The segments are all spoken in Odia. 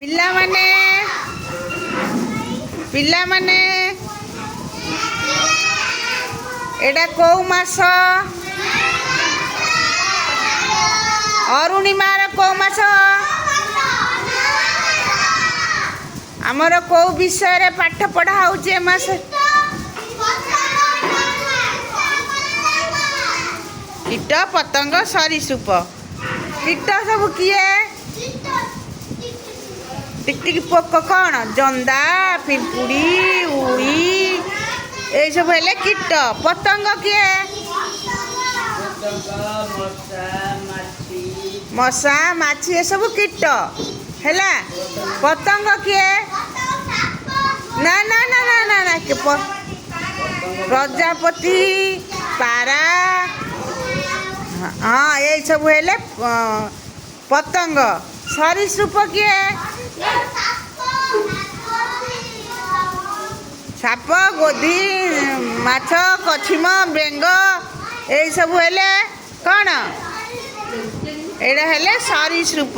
ପିଲାମାନେ ପିଲାମାନେ ଏଟା କୋଉ ମାସ? ଅରୁଣିମାର କୋଉ ମାସ? ଆମର କୋଉ ବିଷୟରେ ପାଠ ପଢ଼ା ହେଉଛି ଏ ମାସ? କୀଟ ପତଙ୍ଗ ସରୀସୃପ। କୀଟ ସବୁ କିଏ? ଟିକଟିକି ପୋକ କ'ଣ? ଜନ୍ଦା, ପିମ୍ପୁଡ଼ି, ଉଈ ଏଇସବୁ ହେଲେ କୀଟ। ପତଙ୍ଗ କିଏ? ମଶା, ମାଛି ଏସବୁ କୀଟ ହେଲା। ପତଙ୍ଗ କିଏ? ନା ନା ନା ନା ନା ନା ପ୍ରଜାପତି, ପାରା, ହଁ ଏଇସବୁ ହେଲେ ପତଙ୍ଗ। ସରୀସୃପ କିଏ? ସାପ, ଗୋଧି, ମାଛ, କଛିମ, ବେଙ୍ଗ ଏଇସବୁ ହେଲେ କ'ଣ? ଏଇଟା ହେଲେ ସରୀସୃପ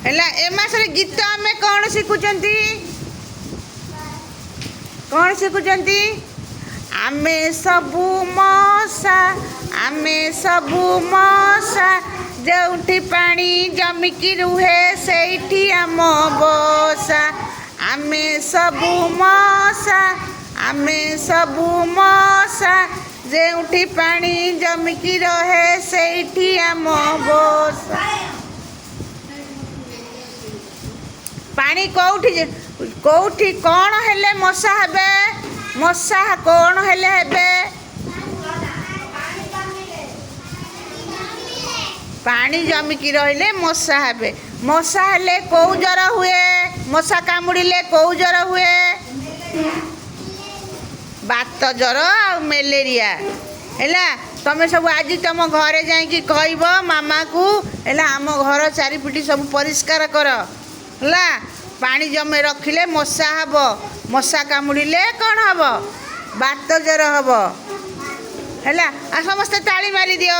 ହେଲା। ଏ ମାସରେ ଗୀତ ଆମେ କ'ଣ ଶିଖୁଛନ୍ତି? କ'ଣ ଶିଖୁଛନ୍ତି? ଆମେ ସବୁ ମଶା, ଆମେ ସବୁ ମଶା, ଯେଉଁଠି ପାଣି ଜମିକି ରୁହେ ସେଇଠି ଆମ ବସା। ଆମେ ସବୁ ମଶା, ଆମେ ସବୁ ମଶା, ଯେଉଁଠି ପାଣି ଜମିକି ରହେ ସେଇଠି ଆମ ବସା। ପାଣି କୋଉଠି କ'ଣ ହେଲେ ମଶା ହେବେ? ମଶା କ'ଣ ହେଲେ ହେବେ? ପାଣି ଜମିକି ରହିଲେ ମଶା ହେବେ। ମଶା ହେଲେ କୋଉ ଜ୍ୱର ହୁଏ? ମଶା କାମୁଡ଼ିଲେ କୋଉ ଜ୍ୱର ହୁଏ? ବାତ ଜ୍ୱର ଆଉ ମ୍ୟାଲେରିଆ ହେଲା। ତମେ ସବୁ ଆଜି ତମ ଘରେ ଯାଇକି କହିବ ମାମାକୁ ହେଲା ଆମ ଘର ଚାରିପିଟି ସବୁ ପରିଷ୍କାର କର ହେଲା। ପାଣି ଜମି ରଖିଲେ ମଶା ହେବ। ମଶା କାମୁଡ଼ିଲେ କ'ଣ ହେବ? ବାତ ଜ୍ୱର ହେବ ହେଲା। ଆଉ ସମସ୍ତେ ତାଳି ମାରି ଦିଅ।